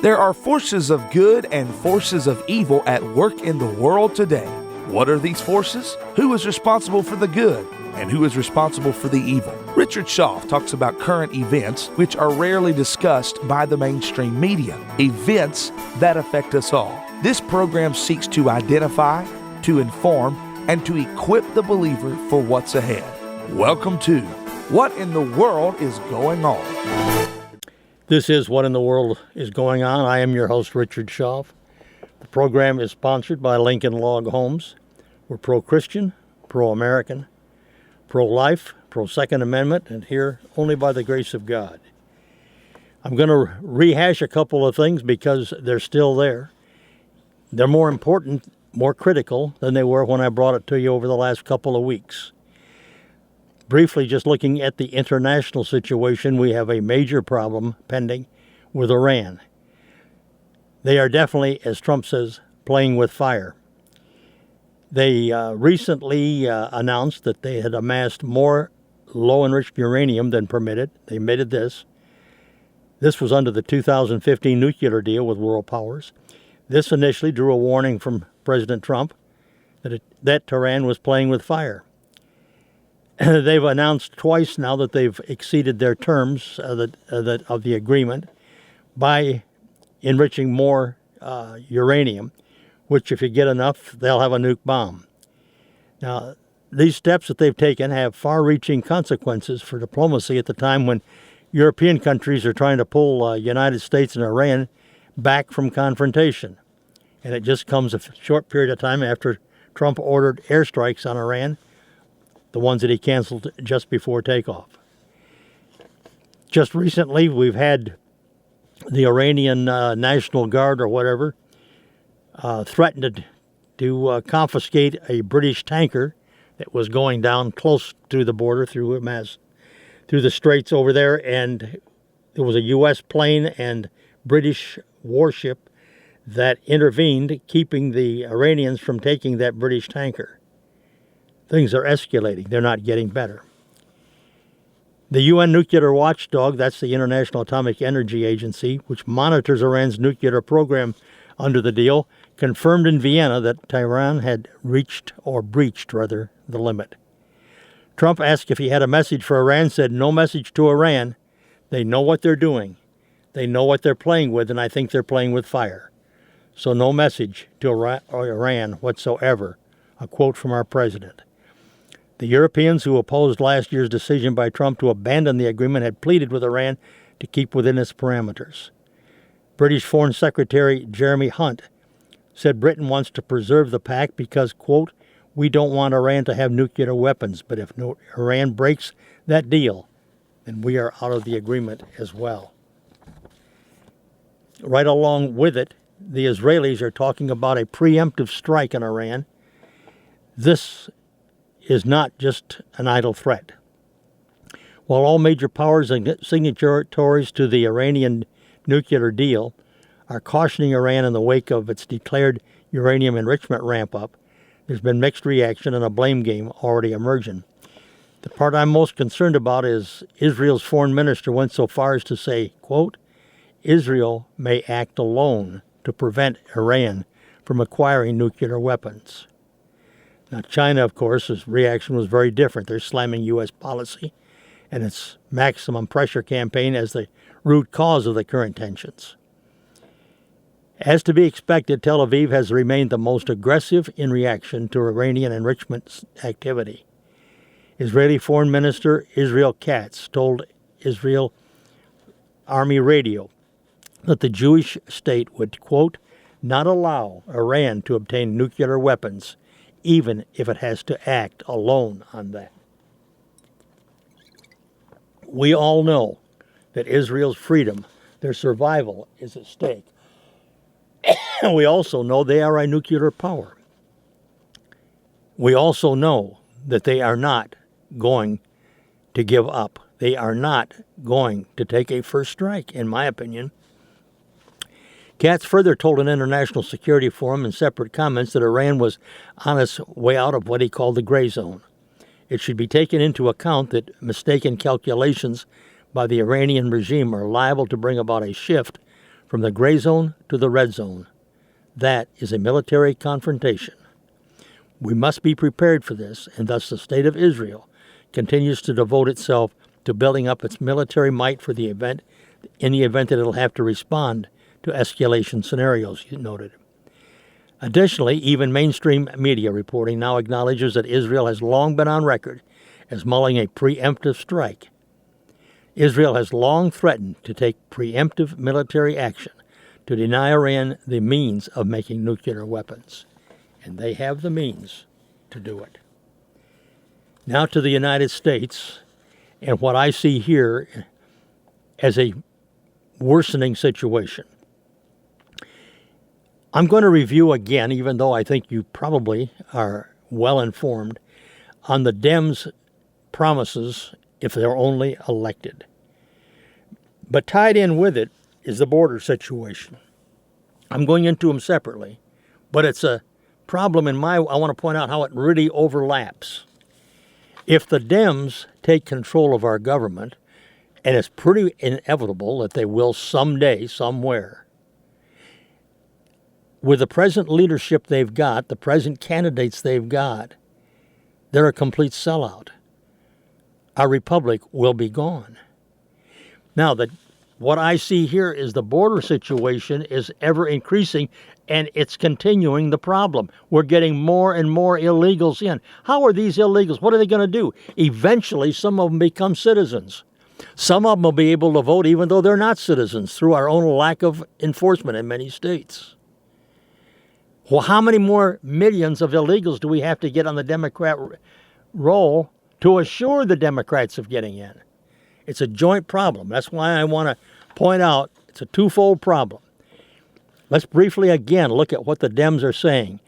There are forces of good and forces of evil at work in the world today. What are these forces? Who is responsible for the good? And who is responsible for the evil? Richard Schaff talks about current events which are rarely discussed by the mainstream media, events that affect us all. This program seeks to identify, to inform, and to equip the believer for what's ahead. Welcome to What in the World is Going On? This is What in the World is Going On. I am your host, Richard Schaff. The program is sponsored by Lincoln Log Homes. We're pro-Christian, pro-American, pro-life, pro-Second Amendment, and here only by the grace of God. I'm going to rehash a couple of things because they're still there. They're more important, more critical than they were when I brought it to you over the last couple of weeks. Briefly, just looking at the international situation, we have a major problem pending with Iran. They are definitely, as Trump says, playing with fire. They recently announced that they had amassed more low-enriched uranium than permitted. They admitted this. This was under the 2015 nuclear deal with world powers. This initially drew a warning from President Trump that Tehran was playing with fire. They've announced twice now that they've exceeded their terms of the agreement by enriching more uranium, which if you get enough, they'll have a nuke bomb. Now, these steps that they've taken have far-reaching consequences for diplomacy at the time when European countries are trying to pull United States and Iran back from confrontation. And it just comes a short period of time after Trump ordered airstrikes on Iran, the ones that he canceled just before takeoff. Just recently, we've had the Iranian National Guard or whatever threatened to confiscate a British tanker that was going down close to the border through the straits over there, and there was a U.S. plane and British warship that intervened, keeping the Iranians from taking that British tanker. Things are escalating. They're not getting better. The UN nuclear watchdog, that's the International Atomic Energy Agency, which monitors Iran's nuclear program under the deal, confirmed in Vienna that Tehran had breached the limit. Trump asked if he had a message for Iran, said no message to Iran. They know what they're doing. They know what they're playing with, and I think they're playing with fire. So no message to Iran whatsoever. A quote from our president. The Europeans who opposed last year's decision by Trump to abandon the agreement had pleaded with Iran to keep within its parameters. British Foreign Secretary Jeremy Hunt said Britain wants to preserve the pact because, quote, we don't want Iran to have nuclear weapons, but if Iran breaks that deal, then we are out of the agreement as well. Right along with it, the Israelis are talking about a preemptive strike on Iran. This is not just an idle threat. While all major powers and signatories to the Iranian nuclear deal are cautioning Iran in the wake of its declared uranium enrichment ramp-up, there's been mixed reaction and a blame game already emerging. The part I'm most concerned about is Israel's foreign minister went so far as to say, quote, Israel may act alone to prevent Iran from acquiring nuclear weapons. Now, China, of course, his reaction was very different. They're slamming U.S. policy and its maximum pressure campaign as the root cause of the current tensions. As to be expected, Tel Aviv has remained the most aggressive in reaction to Iranian enrichment activity. Israeli Foreign Minister Israel Katz told Israel Army Radio that the Jewish state would, quote, not allow Iran to obtain nuclear weapons, even if it has to act alone on that. We all know that Israel's freedom, their survival, is at stake. We also know they are a nuclear power. We also know that they are not going to give up. They are not going to take a first strike, in my opinion. Katz further told an international security forum in separate comments that Iran was on its way out of what he called the gray zone. It should be taken into account that mistaken calculations by the Iranian regime are liable to bring about a shift from the gray zone to the red zone. That is a military confrontation. We must be prepared for this, and thus the state of Israel continues to devote itself to building up its military might for the event, in the event that it'll have to respond to escalation scenarios, you noted. Additionally, even mainstream media reporting now acknowledges that Israel has long been on record as mulling a preemptive strike. Israel has long threatened to take preemptive military action to deny Iran the means of making nuclear weapons. And they have the means to do it. Now to the United States, and what I see here as a worsening situation. I'm going to review again, even though I think you probably are well informed, on the Dems' promises if they're only elected. But tied in with it is the border situation. I'm going into them separately, but it's a problem I want to point out how it really overlaps. If the Dems take control of our government, and it's pretty inevitable that they will someday, somewhere, with the present leadership they've got, the present candidates they've got, they're a complete sellout. Our republic will be gone. Now, what I see here is the border situation is ever increasing, and it's continuing the problem. We're getting more and more illegals in. How are these illegals? What are they going to do? Eventually, some of them become citizens. Some of them will be able to vote even though they're not citizens through our own lack of enforcement in many states. Well, how many more millions of illegals do we have to get on the Democrat roll to assure the Democrats of getting in? It's a joint problem. That's why I want to point out it's a twofold problem. Let's briefly again look at what the Dems are saying.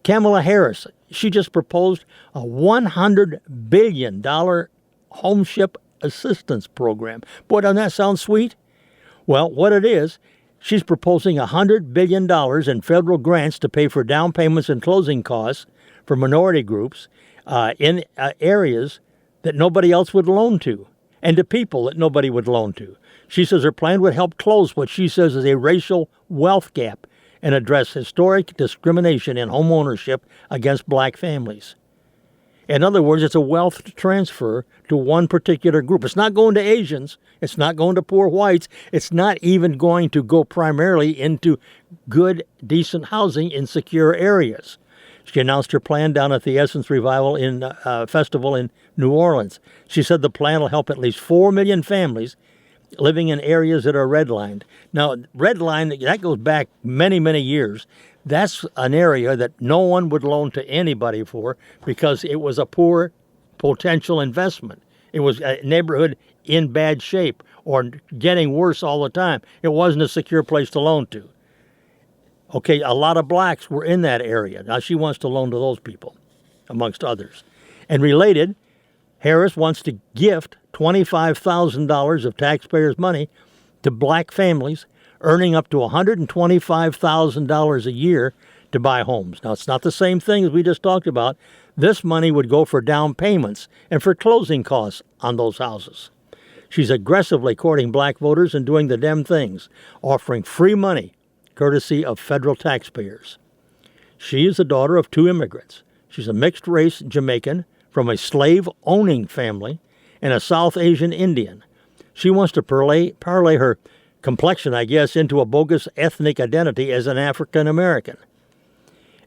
Kamala Harris, she just proposed a $100 billion homeship assistance program. Boy, doesn't that sound sweet? Well, what it is, she's proposing $100 billion in federal grants to pay for down payments and closing costs for minority groups in areas that nobody else would loan to, and to people that nobody would loan to. She says her plan would help close what she says is a racial wealth gap and address historic discrimination in home ownership against black families. In other words, it's a wealth transfer to one particular group. It's not going to Asians. It's not going to poor whites. It's not even going to go primarily into good, decent housing in secure areas. She announced her plan down at the Essence Revival Festival in New Orleans. She said the plan will help at least 4 million families living in areas that are redlined. Now, redline, that goes back many, many years. That's an area that no one would loan to anybody for because it was a poor potential investment. It was a neighborhood in bad shape or getting worse all the time. It wasn't a secure place to loan to. Okay, a lot of blacks were in that area. Now she wants to loan to those people, amongst others. And related, Harris wants to gift $25,000 of taxpayers' money to black families earning up to $125,000 a year to buy homes. Now, it's not the same thing as we just talked about. This money would go for down payments and for closing costs on those houses. She's aggressively courting black voters and doing the Dem things, offering free money courtesy of federal taxpayers. She is the daughter of 2 immigrants. She's a mixed-race Jamaican from a slave-owning family and a South Asian Indian. She wants to parlay her complexion, I guess, into a bogus ethnic identity as an African American.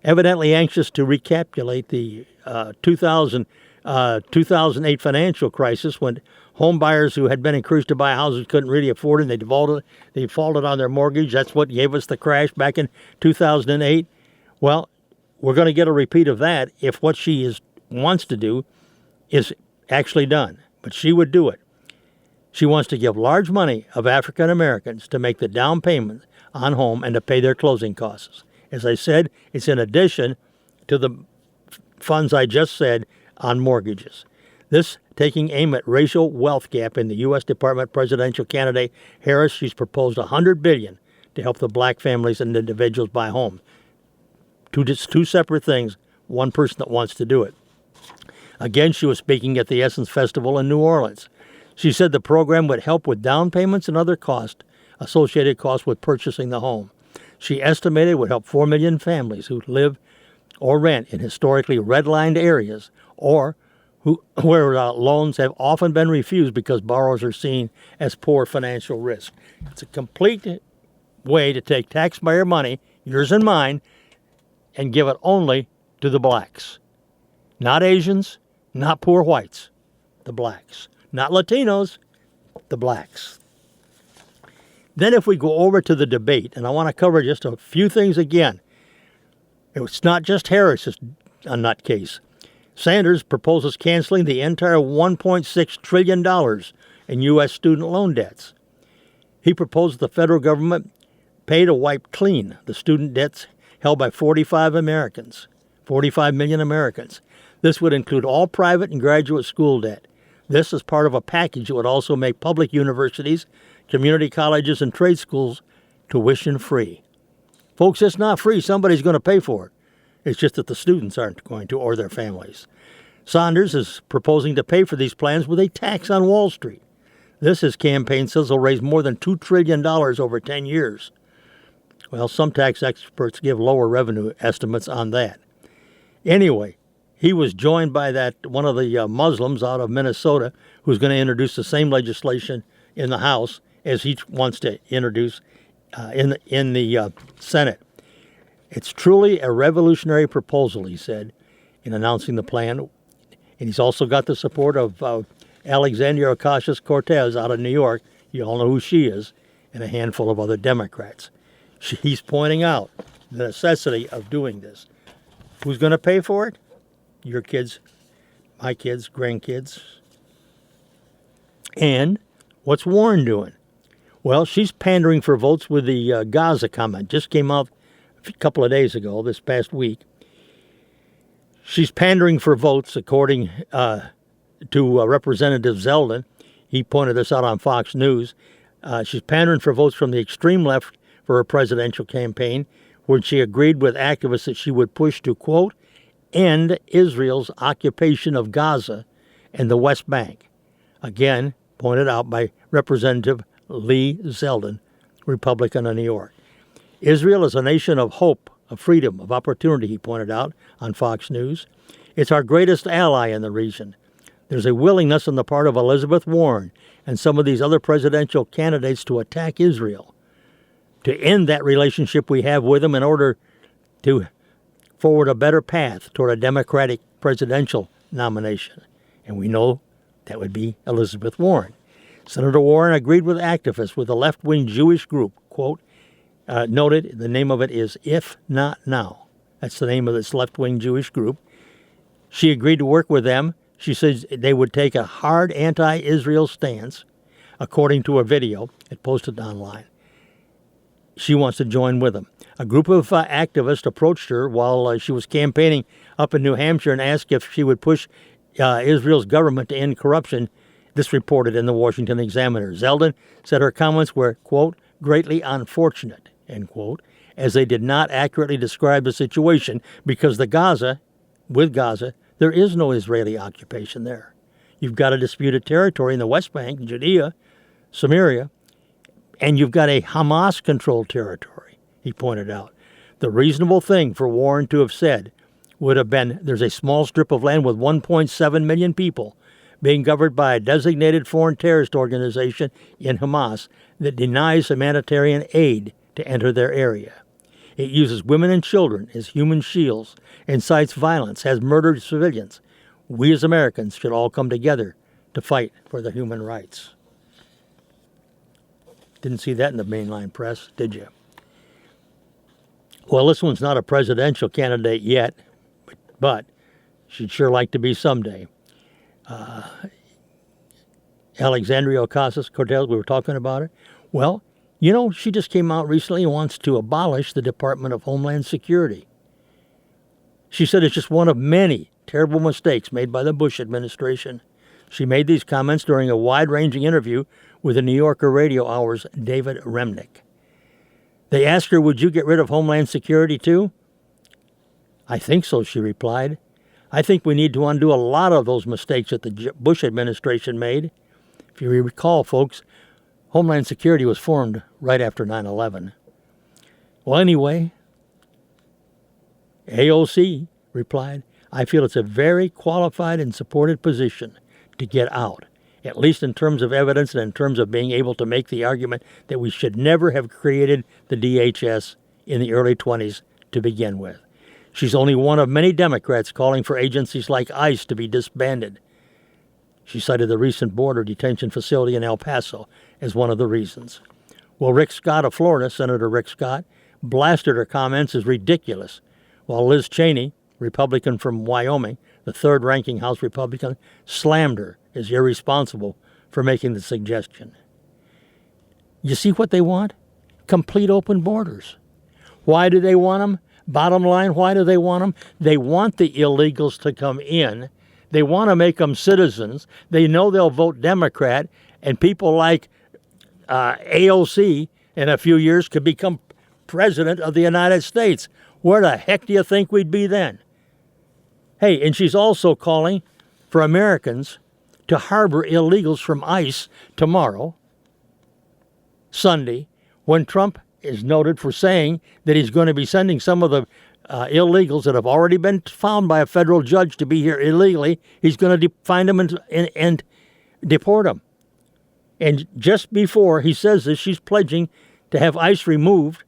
Evidently anxious to recapitulate the 2008 financial crisis when home buyers who had been encouraged to buy houses couldn't really afford it and they defaulted on their mortgage. That's what gave us the crash back in 2008. Well, we're going to get a repeat of that if what she wants to do is actually done. But she would do it. She wants to give large money of African Americans to make the down payment on home and to pay their closing costs. As I said, it's in addition to the funds I just said on mortgages. This taking aim at racial wealth gap in the U.S. Department presidential candidate Harris. She's proposed $100 billion to help the black families and individuals buy homes. Two separate things, one person that wants to do it. Again, she was speaking at the Essence Festival in New Orleans. She said the program would help with down payments and other costs associated costs with purchasing the home. She estimated it would help 4 million families who live or rent in historically redlined areas or where loans have often been refused because borrowers are seen as poor financial risk. It's a complete way to take taxpayer money, yours and mine, and give it only to the blacks. Not Asians, not poor whites, the blacks. Not Latinos, the blacks. Then if we go over to the debate, and I want to cover just a few things again. It's not just Harris is a nutcase. Sanders proposes canceling the entire $1.6 trillion in U.S. student loan debts. He proposed the federal government pay to wipe clean the student debts held by 45 million Americans. This would include all private and graduate school debt. This is part of a package that would also make public universities, community colleges, and trade schools tuition free. Folks, it's not free. Somebody's going to pay for it. It's just that the students aren't going to, or their families. Sanders is proposing to pay for these plans with a tax on Wall Street. This, his campaign says, will raise more than $2 trillion over 10 years. Well, some tax experts give lower revenue estimates on that. Anyway, he was joined by one of the Muslims out of Minnesota who's going to introduce the same legislation in the House as he wants to introduce in the Senate. It's truly a revolutionary proposal, he said, in announcing the plan. And he's also got the support of Alexandria Ocasio-Cortez out of New York. You all know who she is, and a handful of other Democrats. He's pointing out the necessity of doing this. Who's going to pay for it? Your kids, my kids, grandkids. And what's Warren doing? Well, she's pandering for votes with the Gaza comment. Just came out a couple of days ago, this past week. She's pandering for votes, according to Representative Zeldin. He pointed this out on Fox News. She's pandering for votes from the extreme left for her presidential campaign, when she agreed with activists that she would push to, quote, end Israel's occupation of Gaza and the West Bank. Again, pointed out by Representative Lee Zeldin, Republican of New York. Israel is a nation of hope, of freedom, of opportunity, he pointed out on Fox News. It's our greatest ally in the region. There's a willingness on the part of Elizabeth Warren and some of these other presidential candidates to attack Israel, to end that relationship we have with them in order to forward a better path toward a Democratic presidential nomination. And we know that would be Elizabeth Warren. Senator Warren agreed with activists with a left-wing Jewish group, quote, noted the name of it is If Not Now. That's the name of this left-wing Jewish group. She agreed to work with them. She says they would take a hard anti-Israel stance, according to a video it posted online. She wants to join with them. A group of activists approached her while she was campaigning up in New Hampshire and asked if she would push Israel's government to end corruption. This reported in the Washington Examiner. Zeldin said her comments were, quote, greatly unfortunate, end quote, as they did not accurately describe the situation because with Gaza, there is no Israeli occupation there. You've got a disputed territory in the West Bank, Judea, Samaria, and you've got a Hamas-controlled territory, he pointed out. The reasonable thing for Warren to have said would have been there's a small strip of land with 1.7 million people being governed by a designated foreign terrorist organization in Hamas that denies humanitarian aid to enter their area. It uses women and children as human shields, incites violence, has murdered civilians. We as Americans should all come together to fight for their human rights. Didn't see that in the mainline press, did you? Well, this one's not a presidential candidate yet, but she'd sure like to be someday. Alexandria Ocasio-Cortez, we were talking about her. Well, you know, she just came out recently and wants to abolish the Department of Homeland Security. She said it's just one of many terrible mistakes made by the Bush administration. She made these comments during a wide-ranging interview with the New Yorker Radio Hour's David Remnick. They asked her, would you get rid of Homeland Security too? I think so, she replied. I think we need to undo a lot of those mistakes that the Bush administration made. If you recall, folks, Homeland Security was formed right after 9/11. Well, anyway, AOC replied, I feel it's a very qualified and supported position to get out, at least in terms of evidence and in terms of being able to make the argument that we should never have created the DHS in the early 20s to begin with. She's only one of many Democrats calling for agencies like ICE to be disbanded. She cited the recent border detention facility in El Paso as one of the reasons. Well, Rick Scott of Florida, Senator Rick Scott, blasted her comments as ridiculous, while Liz Cheney, Republican from Wyoming, the third-ranking House Republican, slammed her as irresponsible for making the suggestion. You see what they want? Complete open borders. Why do they want them? Bottom line, why do they want them? They want the illegals to come in. They want to make them citizens. They know they'll vote Democrat, and people like AOC in a few years could become president of the United States. Where the heck do you think we'd be then? Hey, and she's also calling for Americans to harbor illegals from ICE tomorrow, Sunday, when Trump is noted for saying that he's going to be sending some of the illegals that have already been found by a federal judge to be here illegally. He's going to find them and deport them. And just before he says this, she's pledging to have ICE removed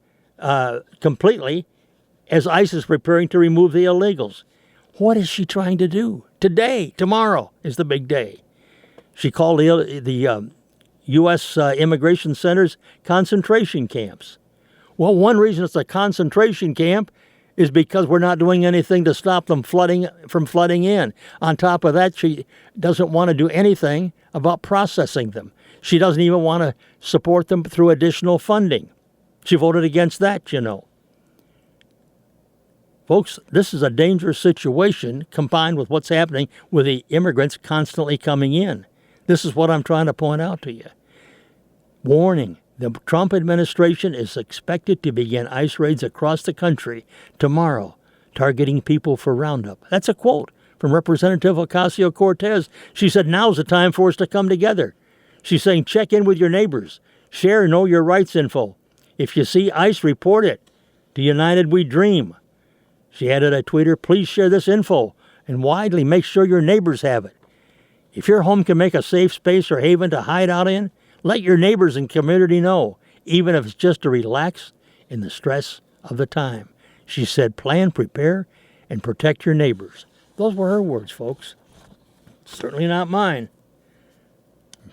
completely as ICE is preparing to remove the illegals. What is she trying to do? Today, tomorrow is the big day. She called the U.S. immigration centers concentration camps. Well, one reason it's a concentration camp is because we're not doing anything to stop them from flooding in. On top of that, she doesn't want to do anything about processing them. She doesn't even want to support them through additional funding. She voted against that, you know. Folks, this is a dangerous situation combined with what's happening with the immigrants constantly coming in. This is what I'm trying to point out to you. Warning, the Trump administration is expected to begin ICE raids across the country tomorrow, targeting people for Roundup. That's a quote from Representative Ocasio-Cortez. She said, now's the time for us to come together. She's saying, check in with your neighbors. Share Know Your Rights info. If you see ICE, report it. To United We Dream. She added a tweeter, please share this info and widely make sure your neighbors have it. If your home can make a safe space or haven to hide out in, let your neighbors and community know, even if it's just to relax in the stress of the time. She said, plan, prepare, and protect your neighbors. Those were her words, folks. Certainly not mine.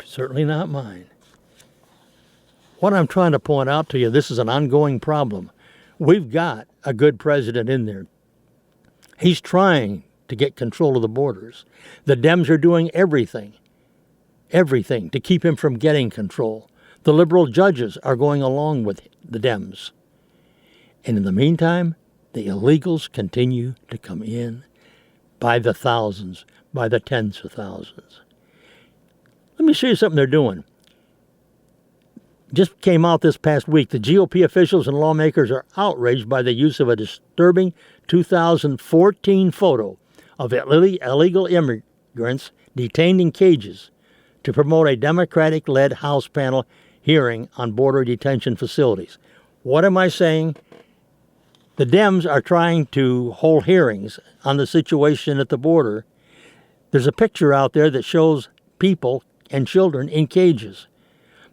Certainly not mine. What I'm trying to point out to you, this is an ongoing problem. We've got a good president in there. He's trying to get control of the borders. The Dems are doing everything to keep him from getting control. The liberal judges are going along with the Dems. And in the meantime, the illegals continue to come in by the thousands, by the tens of thousands. Let me show you something they're doing. Just came out this past week. The GOP officials and lawmakers are outraged by the use of a disturbing 2014 photo of illegal immigrants detained in cages to promote a Democratic-led House panel hearing on border detention facilities. What am I saying? The Dems are trying to hold hearings on the situation at the border. There's a picture out there that shows people and children in cages.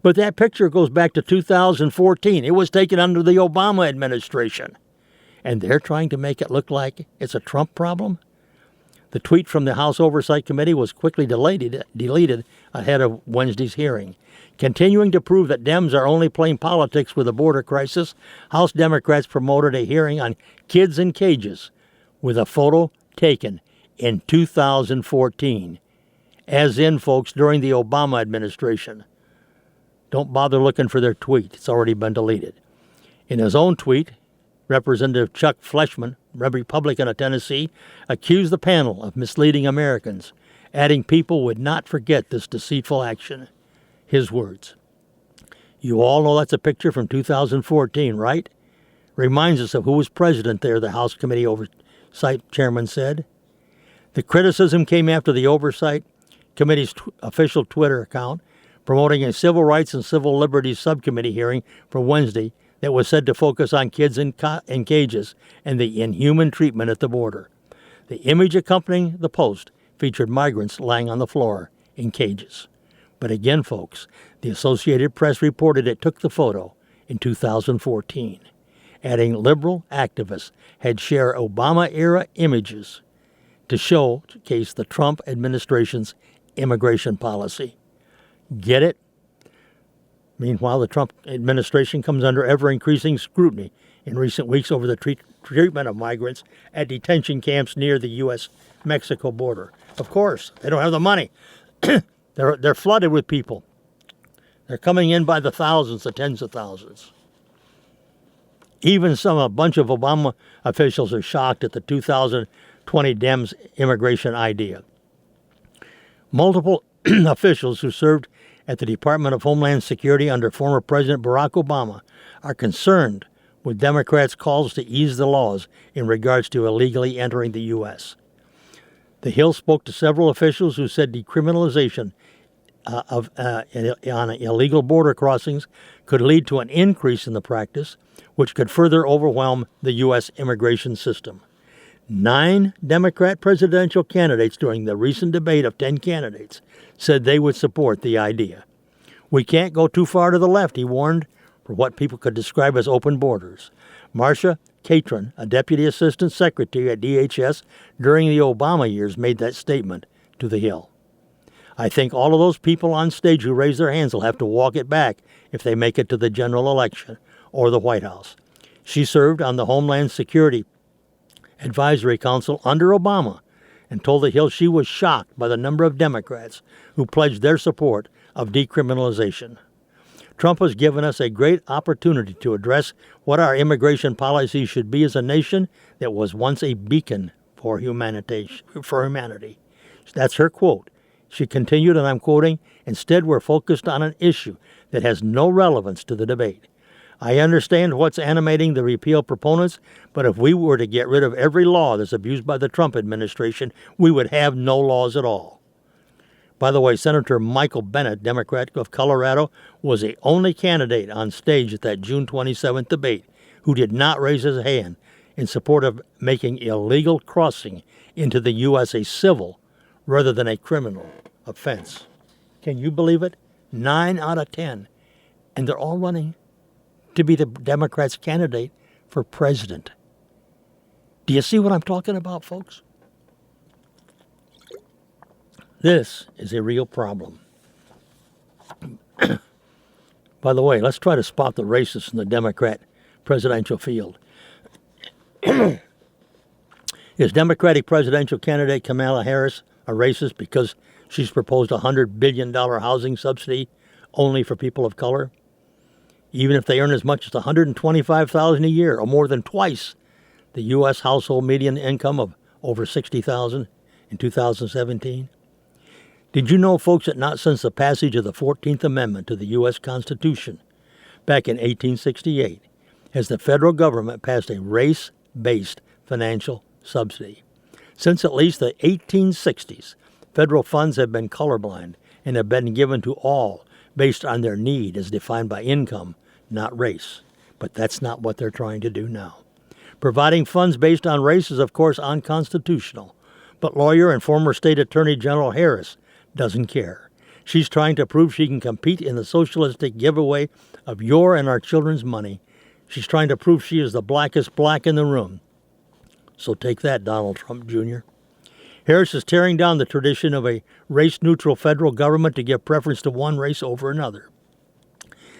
But that picture goes back to 2014. It was taken under the Obama administration. And they're trying to make it look like it's a Trump problem? The tweet from the House Oversight Committee was quickly deleted ahead of Wednesday's hearing. Continuing to prove that Dems are only playing politics with the border crisis, House Democrats promoted a hearing on kids in cages with a photo taken in 2014. As in, folks, during the Obama administration. Don't bother looking for their tweet. It's already been deleted. In his own tweet, Representative Chuck Fleshman, Republican of Tennessee, accused the panel of misleading Americans, adding people would not forget this deceitful action. His words. You all know that's a picture from 2014, right? Reminds us of who was president there, the House Committee Oversight Chairman said. The criticism came after the Oversight Committee's official Twitter account promoting a Civil Rights and Civil Liberties Subcommittee hearing for Wednesday that was said to focus on kids in cages and the inhuman treatment at the border. The image accompanying the post featured migrants lying on the floor in cages. But again, folks, the Associated Press reported it took the photo in 2014, adding liberal activists had shared Obama-era images to showcase the Trump administration's immigration policy. Get it? Meanwhile, the Trump administration comes under ever-increasing scrutiny in recent weeks over the treatment of migrants at detention camps near the U.S.-Mexico border. Of course, they don't have the money. They're flooded with people. They're coming in by the thousands, the tens of thousands. Even a bunch of Obama officials are shocked at the 2020 Dems immigration idea. Multiple officials who served at the Department of Homeland Security under former President Barack Obama are concerned with Democrats' calls to ease the laws in regards to illegally entering the U.S. The Hill spoke to several officials who said decriminalization on illegal border crossings could lead to an increase in the practice, which could further overwhelm the U.S. immigration system. 9 Democrat presidential candidates during the recent debate of 10 candidates said they would support the idea. We can't go too far to the left, he warned, for what people could describe as open borders. Marcia Catron, a deputy assistant secretary at DHS during the Obama years, made that statement to The Hill. I think all of those people on stage who raise their hands will have to walk it back if they make it to the general election or the White House. She served on the Homeland Security Advisory Council under Obama and told The Hill she was shocked by the number of Democrats who pledged their support of decriminalization. Trump has given us a great opportunity to address what our immigration policy should be as a nation that was once a beacon for humanity. That's her quote. She continued, and I'm quoting, "Instead, we're focused on an issue that has no relevance to the debate. I understand what's animating the repeal proponents, but if we were to get rid of every law that's abused by the Trump administration, we would have no laws at all." By the way, Senator Michael Bennet, Democrat of Colorado, was the only candidate on stage at that June 27th debate who did not raise his hand in support of making illegal crossing into the U.S. a civil rather than a criminal offense. Can you believe it? 9 out of 10. And they're all running to be the Democrats' candidate for president. Do you see what I'm talking about, folks? This is a real problem. By the way, let's try to spot the racists in the Democrat presidential field. Is Democratic presidential candidate Kamala Harris a racist because she's proposed a $100 billion housing subsidy only for people of color? Even if they earn as much as $125,000 a year, or more than twice the U.S. household median income of over $60,000 in 2017? Did you know, folks, that not since the passage of the 14th Amendment to the U.S. Constitution back in 1868 has the federal government passed a race-based financial subsidy? Since at least the 1860s, federal funds have been colorblind and have been given to all based on their need as defined by income, not race. But that's not what they're trying to do now. Providing funds based on race is, of course, unconstitutional. But lawyer and former state attorney General Harris doesn't care. She's trying to prove she can compete in the socialistic giveaway of your and our children's money. She's trying to prove she is the blackest black in the room. So take that, Donald Trump Jr. Harris is tearing down the tradition of a race-neutral federal government to give preference to one race over another.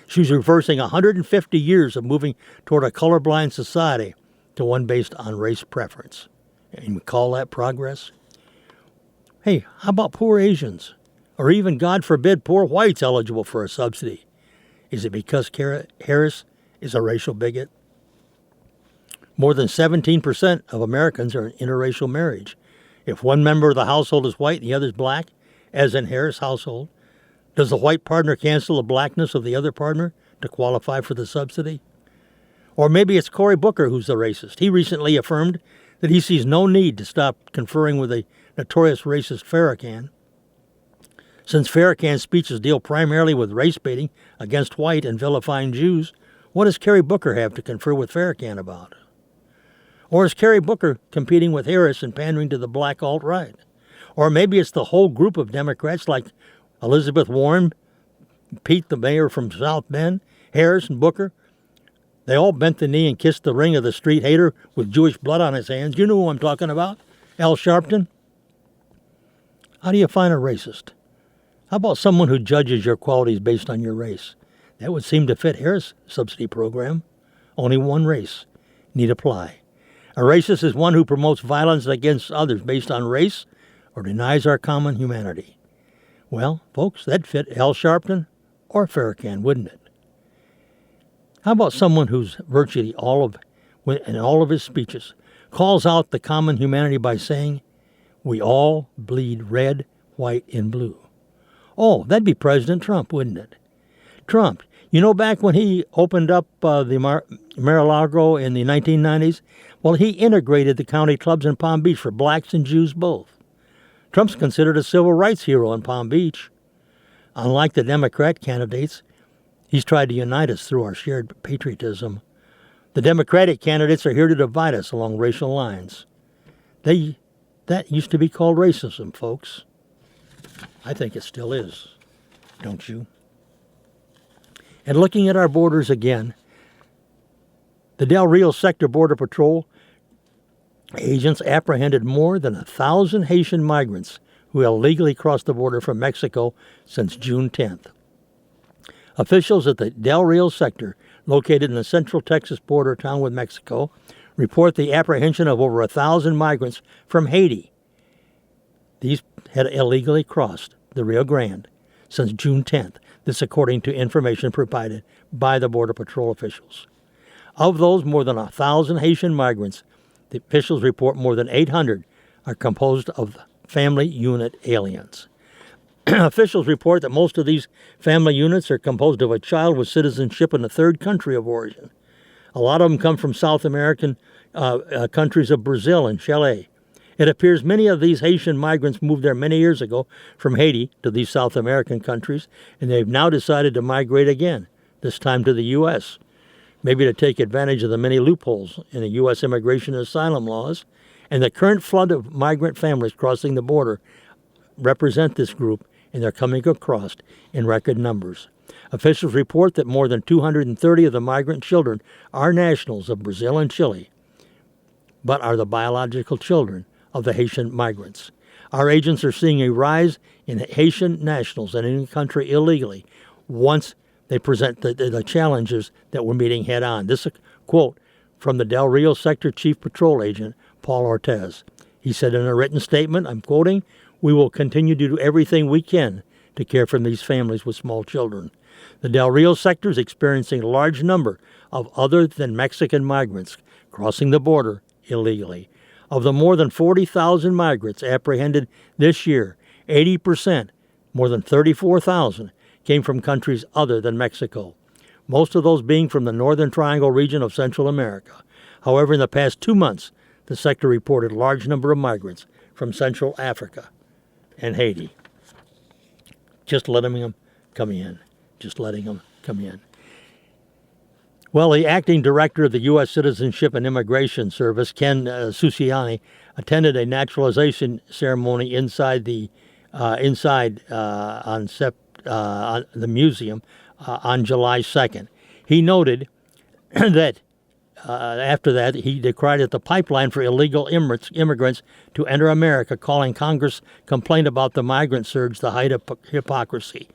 She's reversing 150 years of moving toward a colorblind society to one based on race preference. And we call that progress? Hey, how about poor Asians? Or even, God forbid, poor whites eligible for a subsidy? Is it because Harris is a racial bigot? More than 17% of Americans are in interracial marriage. If one member of the household is white and the other is black, as in Harris' household, does the white partner cancel the blackness of the other partner to qualify for the subsidy? Or maybe it's Cory Booker who's the racist. He recently affirmed that he sees no need to stop conferring with a notorious racist Farrakhan. Since Farrakhan's speeches deal primarily with race baiting against white and vilifying Jews, what does Cory Booker have to confer with Farrakhan about? Or is Cory Booker competing with Harris and pandering to the black alt-right? Or maybe it's the whole group of Democrats like Elizabeth Warren, Pete, the mayor from South Bend, Harris and Booker. They all bent the knee and kissed the ring of the street hater with Jewish blood on his hands. You know who I'm talking about? Al Sharpton. How do you find a racist? How about someone who judges your qualities based on your race? That would seem to fit Harris' subsidy program. Only one race need apply. A racist is one who promotes violence against others based on race or denies our common humanity. Well, folks, that'd fit Al Sharpton or Farrakhan, wouldn't it? How about someone who's virtually in all of his speeches calls out the common humanity by saying, "We all bleed red, white, and blue"? Oh, that'd be President Trump, wouldn't it? Trump, you know, back when he opened up the Mar-a-Lago in the 1990s, well, he integrated the county clubs in Palm Beach for blacks and Jews both. Trump's considered a civil rights hero in Palm Beach. Unlike the Democrat candidates, he's tried to unite us through our shared patriotism. The Democratic candidates are here to divide us along racial lines. That used to be called racism, folks. I think it still is, don't you? And looking at our borders again, the Del Rio Sector Border Patrol agents apprehended more than 1,000 Haitian migrants who illegally crossed the border from Mexico since June 10th. Officials at the Del Rio sector, located in the central Texas border town with Mexico, report the apprehension of over 1,000 migrants from Haiti. These had illegally crossed the Rio Grande since June 10th. This according to information provided by the Border Patrol officials. Of those more than 1,000 Haitian migrants, the officials report more than 800 are composed of family unit aliens. Officials report that most of these family units are composed of a child with citizenship in a third country of origin. A lot of them come from South American countries of Brazil and Chile. It appears many of these Haitian migrants moved there many years ago from Haiti to these South American countries, and they've now decided to migrate again, this time to the U.S., maybe to take advantage of the many loopholes in the U.S. immigration and asylum laws. And the current flood of migrant families crossing the border represent this group, and they're coming across in record numbers. Officials report that more than 230 of the migrant children are nationals of Brazil and Chile, but are the biological children of the Haitian migrants. Our agents are seeing a rise in Haitian nationals in any country illegally once they present the challenges that we're meeting head on. This is a quote from the Del Rio Sector Chief Patrol Agent, Paul Ortez. He said in a written statement, I'm quoting, "We will continue to do everything we can to care for these families with small children." The Del Rio sector is experiencing a large number of other than Mexican migrants crossing the border illegally. Of the more than 40,000 migrants apprehended this year, 80%, more than 34,000, came from countries other than Mexico, most of those being from the Northern Triangle region of Central America. However, in the past 2 months, the sector reported a large number of migrants from Central Africa and Haiti. Just letting them come in. Just letting them come in. Well, the acting director of the U.S. Citizenship and Immigration Service, Ken Susiani, attended a naturalization ceremony inside the museum on July 2nd. He noted that after that, he decried the pipeline for illegal immigrants to enter America, calling Congress' complaint about the migrant surge the height of hypocrisy.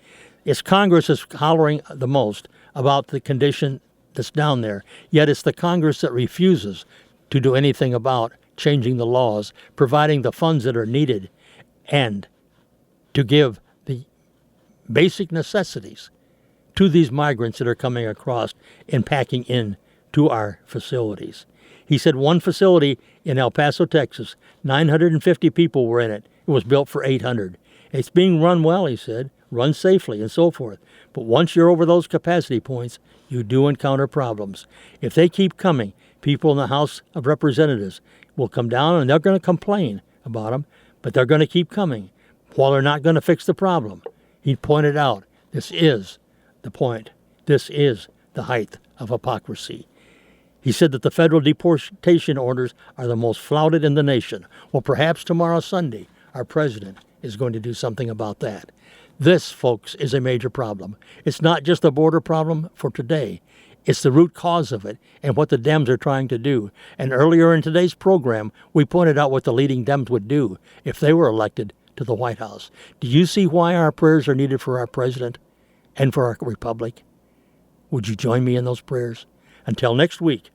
It's Congress is hollering the most about the condition that's down there, yet it's the Congress that refuses to do anything about changing the laws, providing the funds that are needed, and to give the basic necessities to these migrants that are coming across and packing in to our facilities. He said one facility in El Paso, Texas, 950 people were in it. It was built for 800. It's being run well, he said, run safely and so forth. But once you're over those capacity points, you do encounter problems. If they keep coming, people in the House of Representatives will come down and they're going to complain about them, but they're going to keep coming while they're not going to fix the problem. He pointed out this is the point. This is the height of hypocrisy. He said that the federal deportation orders are the most flouted in the nation. Well, perhaps tomorrow, Sunday, our president is going to do something about that. This, folks, is a major problem. It's not just a border problem for today. It's the root cause of it and what the Dems are trying to do. And earlier in today's program, we pointed out what the leading Dems would do if they were elected to the White House. Do you see why our prayers are needed for our president and for our republic? Would you join me in those prayers? Until next week,